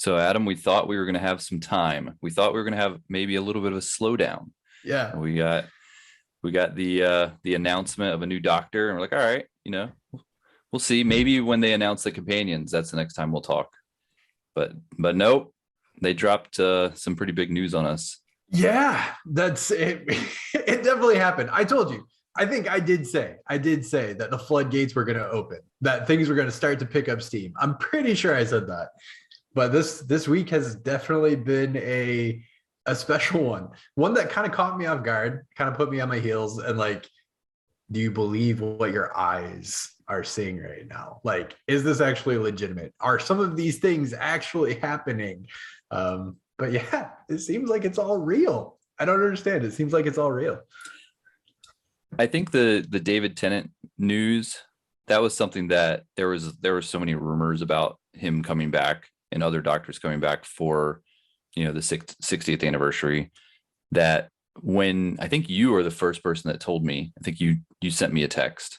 So Adam, we thought we were going to have some time. We thought we were going to have maybe a little bit of a slowdown. Yeah. We got the announcement of a new doctor, and we're like, all right, we'll see. Maybe when they announce the companions, that's the next time we'll talk. But nope, they dropped some pretty big news on us. Yeah, that's it. It definitely happened. I told you. I think I did say that the floodgates were going to open, that things were going to start to pick up steam. I'm pretty sure I said that. But this week has definitely been a special one that kind of caught me off guard, kind of put me on my heels, and like, do you believe what your eyes are seeing right now? Like, is this actually legitimate? Are some of these things actually happening? But yeah, it seems like it's all real. I don't understand. It seems like it's all real. I think the David Tennant news, that was something that there were so many rumors about him coming back and other doctors coming back for the 60th anniversary, that when I think you were the first person that told me, I think you sent me a text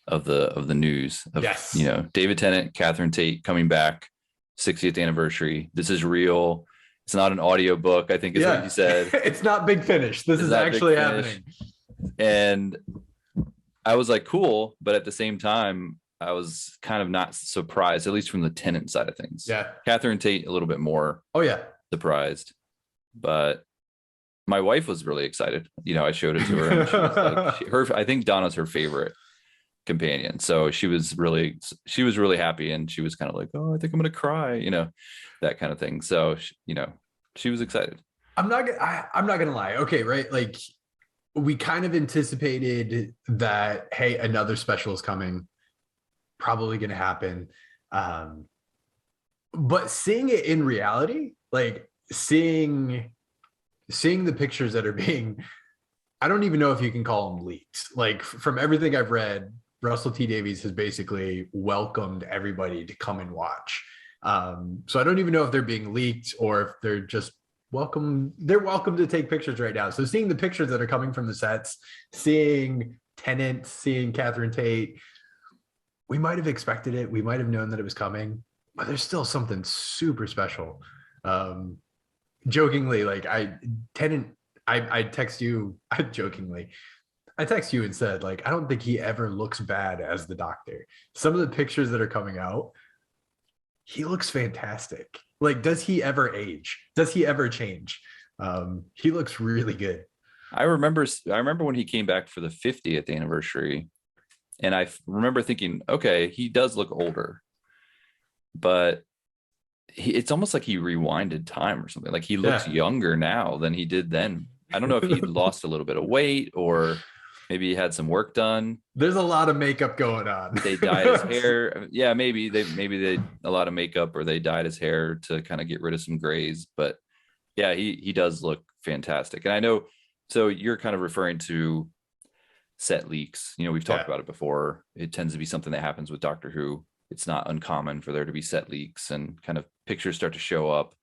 of the news of, yes, David Tennant, Katherine Tate coming back, 60th anniversary. This is real. It's not an audio book, I think is what you said. It's not Big Finish. This is actually happening. And I was like, cool. But at the same time, I was kind of not surprised, at least from the Tennant side of things. Yeah. Katherine Tate, a little bit more. Oh, yeah. Surprised. But my wife was really excited. I showed it to her. And she was like, I think Donna's her favorite companion. So she was really happy. And she was kind of like, oh, I think I'm going to cry, that kind of thing. So, she was excited. I'm not going to lie. Okay. Right. Like, we kind of anticipated that, hey, another special is coming, probably going to happen. But seeing it in reality, like seeing the pictures that are being, I don't even know if you can call them leaked. Like, from everything I've read, Russell T Davies has basically welcomed everybody to come and watch. So I don't even know if they're being leaked or if they're just welcome. They're welcome to take pictures right now. So seeing the pictures that are coming from the sets, seeing Tennant, seeing Katherine Tate, we might have expected it. We might have known that it was coming, but there's still something super special. Jokingly, like I text you, I text you and said, like, I don't think he ever looks bad as the doctor. Some of the pictures that are coming out, he looks fantastic. Like, does he ever age? Does he ever change? He looks really good. I remember when he came back for the 50th anniversary, and I remember thinking, okay, he does look older, but it's almost like he rewinded time or something. Like, he looks younger now than he did then. I don't know if he lost a little bit of weight or maybe he had some work done. There's a lot of makeup going on. They dyed his hair. Yeah, maybe they a lot of makeup, or they dyed his hair to kind of get rid of some grays. But yeah, he does look fantastic. And I know, so you're kind of referring to set leaks. We've talked about it before. It tends to be something that happens with Doctor Who. It's not uncommon for there to be set leaks and kind of pictures start to show up.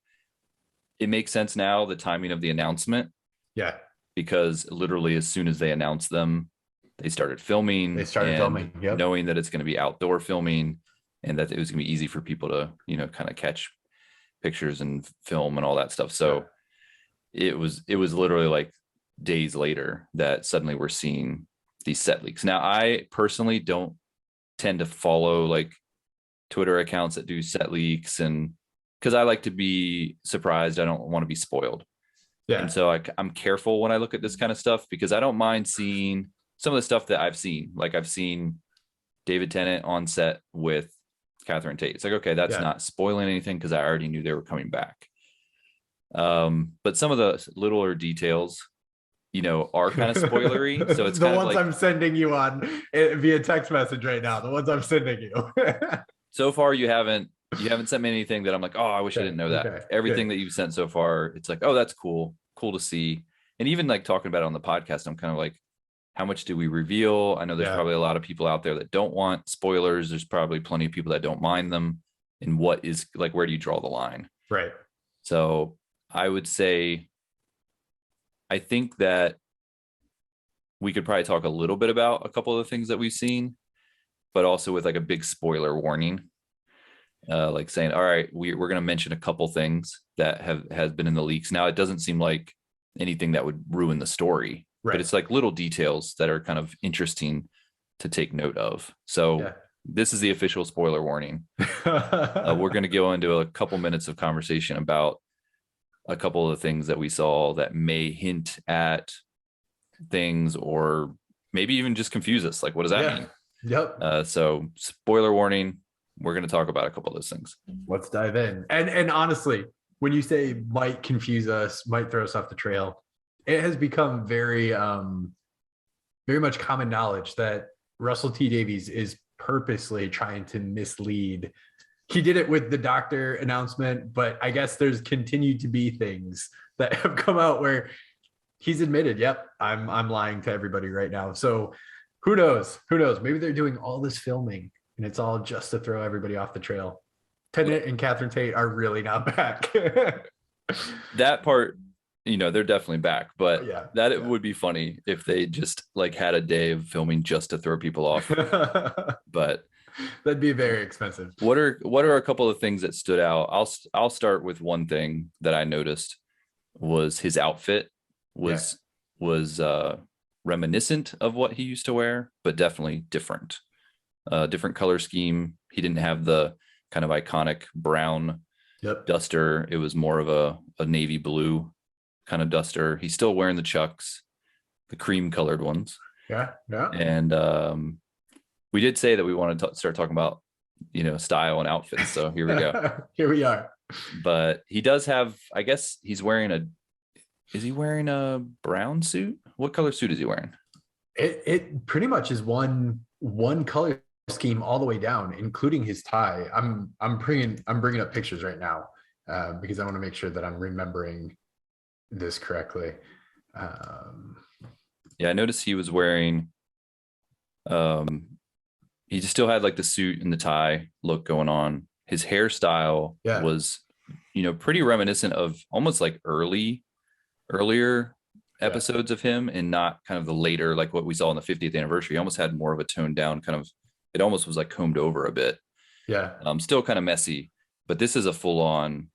It makes sense now, the timing of the announcement. Yeah. Because literally as soon as they announced them, they started filming. Yep. Knowing that it's going to be outdoor filming and that it was going to be easy for people to, kind of catch pictures and film and all that stuff. So it was literally like days later that suddenly we're seeing these set leaks. Now, I personally don't tend to follow like Twitter accounts that do set leaks, and because I like to be surprised. I don't want to be spoiled. Yeah. And so I'm careful when I look at this kind of stuff, because I don't mind seeing some of the stuff that I've seen. Like, I've seen David Tennant on set with Katherine Tate. It's like, okay, that's not spoiling anything because I already knew they were coming back. But some of the littler details, are kind of spoilery. So it's the ones like, I'm sending you on via text message right now. The ones I'm sending you. So far, you haven't sent me anything that I'm like, oh, I wish I didn't know that. Okay, everything that you've sent so far, it's like, oh, that's cool to see. And even like talking about it on the podcast, I'm kind of like, how much do we reveal? I know there's probably a lot of people out there that don't want spoilers. There's probably plenty of people that don't mind them. And what is like, where do you draw the line? Right. So I would say, I think that we could probably talk a little bit about a couple of the things that we've seen, but also with like a big spoiler warning. like saying, all right, we're going to mention a couple things that has been in the leaks. Now, it doesn't seem like anything that would ruin the story, but it's like little details that are kind of interesting to take note of. So this is the official spoiler warning. We're going to go into a couple minutes of conversation about a couple of the things that we saw that may hint at things, or maybe even just confuse us. Like, what does that mean? Yep. So spoiler warning, we're going to talk about a couple of those things. Let's dive in. And honestly, when you say might confuse us, might throw us off the trail, it has become very much common knowledge that Russell T Davies is purposely trying to mislead. He did it with the doctor announcement, but I guess there's continued to be things that have come out where he's admitted, yep, I'm lying to everybody right now. So who knows? Maybe they're doing all this filming and it's all just to throw everybody off the trail. Tennant and Katherine Tate are really not back. That part, they're definitely back, but it would be funny if they just like had a day of filming just to throw people off. But that'd be very expensive. What are a couple of things that stood out? I'll start with one thing that I noticed was his outfit was reminiscent of what he used to wear, but definitely different. Different color scheme. He didn't have the kind of iconic brown duster. It was more of a navy blue kind of duster. He's still wearing the Chucks, the cream colored ones. Yeah. And we did say that we want to start talking about, style and outfits. So here we go. Here we are. But he does have, I guess he's wearing is he wearing a brown suit? What color suit is he wearing? It pretty much is one color scheme all the way down, including his tie. I'm bringing up pictures right now because I want to make sure that I'm remembering this correctly. I noticed he was wearing he just still had like the suit and the tie look going on. His hairstyle was pretty reminiscent of almost like earlier episodes of him, and not kind of the later, like what we saw on the 50th anniversary. He almost had more of a toned down kind of, it almost was like combed over a bit. Still kind of messy, but this is a full on,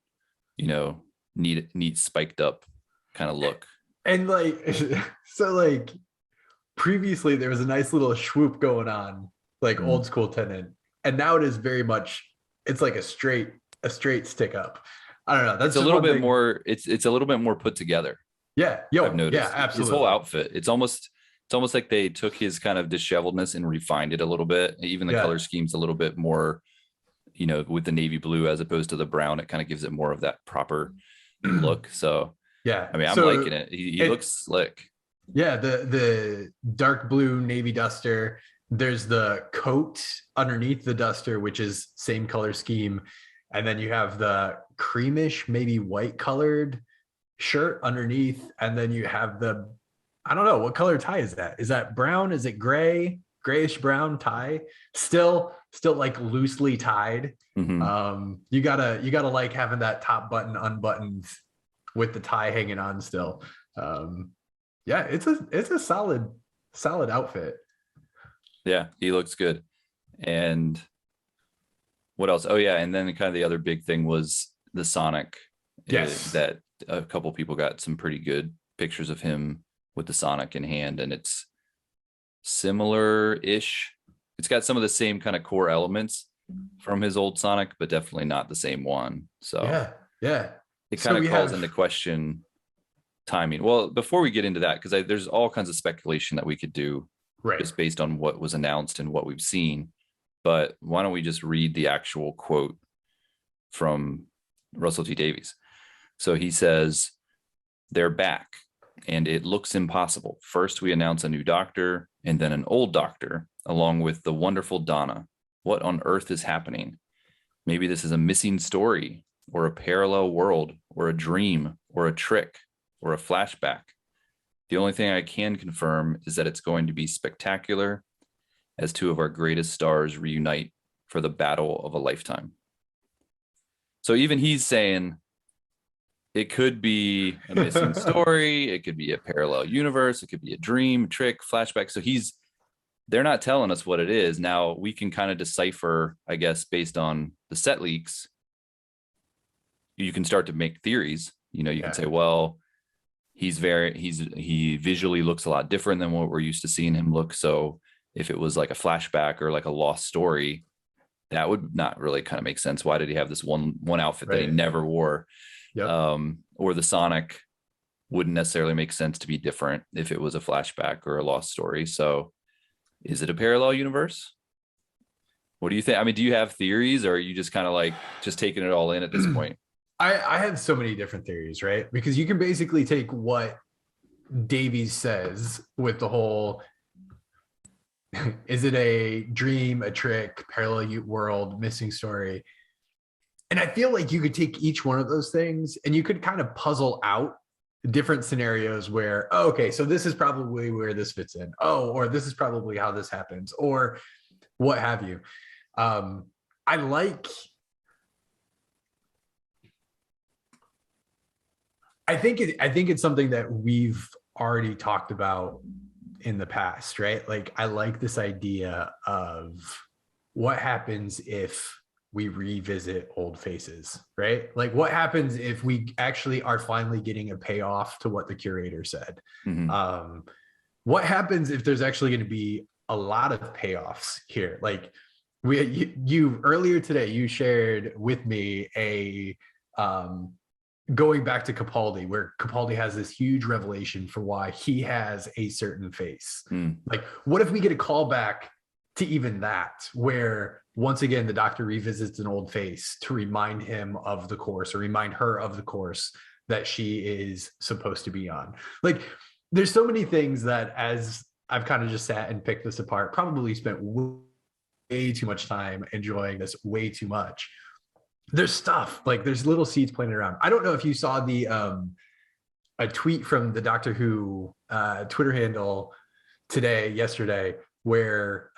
neat spiked up kind of look. And so previously there was a nice little swoop going on, like old school Tennant, and now it is very much, it's like a straight stick up. I don't know. That's a little bit more. It's a little bit more put together. Yeah. I've noticed. Yeah, absolutely. His whole outfit. It's almost like they took his kind of disheveledness and refined it a little bit. Even the color scheme's a little bit more, with the navy blue as opposed to the brown. It kind of gives it more of that proper look. So I mean, I'm liking it. He looks slick. Yeah, the dark blue navy duster. There's the coat underneath the duster, which is same color scheme. And then you have the creamish, maybe white colored shirt underneath. And then you have I don't know, what color tie is that? Is that brown? Is it grayish brown tie? Still like loosely tied. Mm-hmm. You gotta like having that top button unbuttoned with the tie hanging on still. It's a solid outfit. Yeah, he looks good. And what else? Oh yeah, and then kind of the other big thing was the Sonic. Yes, that a couple people got some pretty good pictures of him with the Sonic in hand, and it's similar-ish. It's got some of the same kind of core elements from his old Sonic, but definitely not the same one. So yeah. It kind of calls into question timing. Well, before we get into that, because there's all kinds of speculation that we could do just based on what was announced and what we've seen. But why don't we just read the actual quote from Russell T Davies? So he says, "They're back, and it looks impossible. First, we announce a new doctor, and then an old doctor, along with the wonderful Donna. What on earth is happening? Maybe this is a missing story, or a parallel world, or a dream, or a trick, or a flashback. The only thing I can confirm is that it's going to be spectacular as two of our greatest stars reunite for the battle of a lifetime." So even he's saying it could be a missing story. It could be a parallel universe. It could be a dream, trick, flashback. So he's they're not telling us what it is. Now we can kind of decipher, I guess, based on the set leaks. You can start to make theories. You know, you can say, well, he visually looks a lot different than what we're used to seeing him look. So if it was like a flashback or like a lost story, that would not really kind of make sense. Why did he have this one outfit that he never wore? Yep. Or the Sonic wouldn't necessarily make sense to be different if it was a flashback or a lost story. So is it a parallel universe? What do you think? I mean, do you have theories, or are you just kind of like just taking it all in at this point? I have so many different theories, right? Because you can basically take what Davies says with the whole, is it a dream, a trick, parallel world, missing story? And I feel like you could take each one of those things and you could kind of puzzle out different scenarios where, oh, okay, so this is probably where this fits in. Oh, or this is probably how this happens, or what have you. I think it's something that we've already talked about in the past, right? Like, I like this idea of what happens if we revisit old faces, right? Like, what happens if we actually are finally getting a payoff to what the curator said? Mm-hmm. What happens if there's actually going to be a lot of payoffs here? Like, you earlier today, you shared with me a going back to Capaldi, where Capaldi has this huge revelation for why he has a certain face. Like, what if we get a callback to even that, where once again the Doctor revisits an old face to remind him of the course, or remind her of the course that she is supposed to be on? Like, there's so many things that, as I've kind of just sat and picked this apart, probably spent way too much time enjoying this, way too much. There's stuff, like, there's little seeds playing around. I don't know if you saw the a tweet from the Doctor Who Twitter handle yesterday, where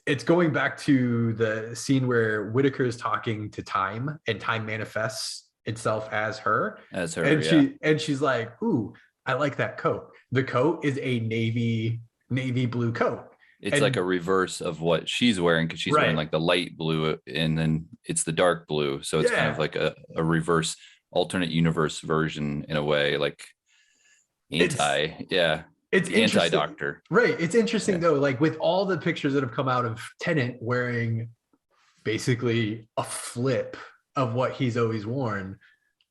it's going back to the scene where Whittaker is talking to Time, and Time manifests itself as her. And she's like, ooh, I like that coat. The coat is a navy blue coat. It's like a reverse of what she's wearing, because she's wearing like the light blue, and then it's the dark blue. So it's kind of like a reverse alternate universe version in a way, like it's anti-Doctor. Right. It's interesting though, like, with all the pictures that have come out of Tennant wearing basically a flip of what he's always worn,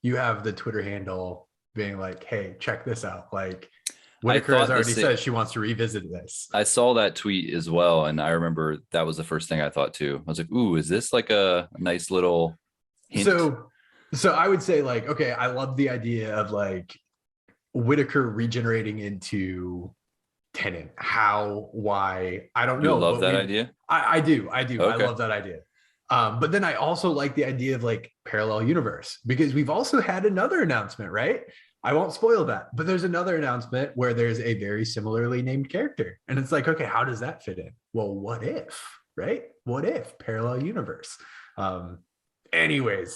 you have the Twitter handle being like, hey, check this out. Like, Whittaker has already said she wants to revisit this. I saw that tweet as well, and I remember that was the first thing I thought too. I was like, ooh, is this like a nice little hint? So I would say, like, okay, I love the idea of like Whittaker regenerating into Tennant. How, why, I don't know. You love that idea? I do. Okay. I love that idea. But then I also like the idea of like parallel universe, because we've also had another announcement, right? I won't spoil that, but there's another announcement where there's a very similarly named character. And it's like, okay, how does that fit in? Well, what if, right? What if parallel universe? Anyways,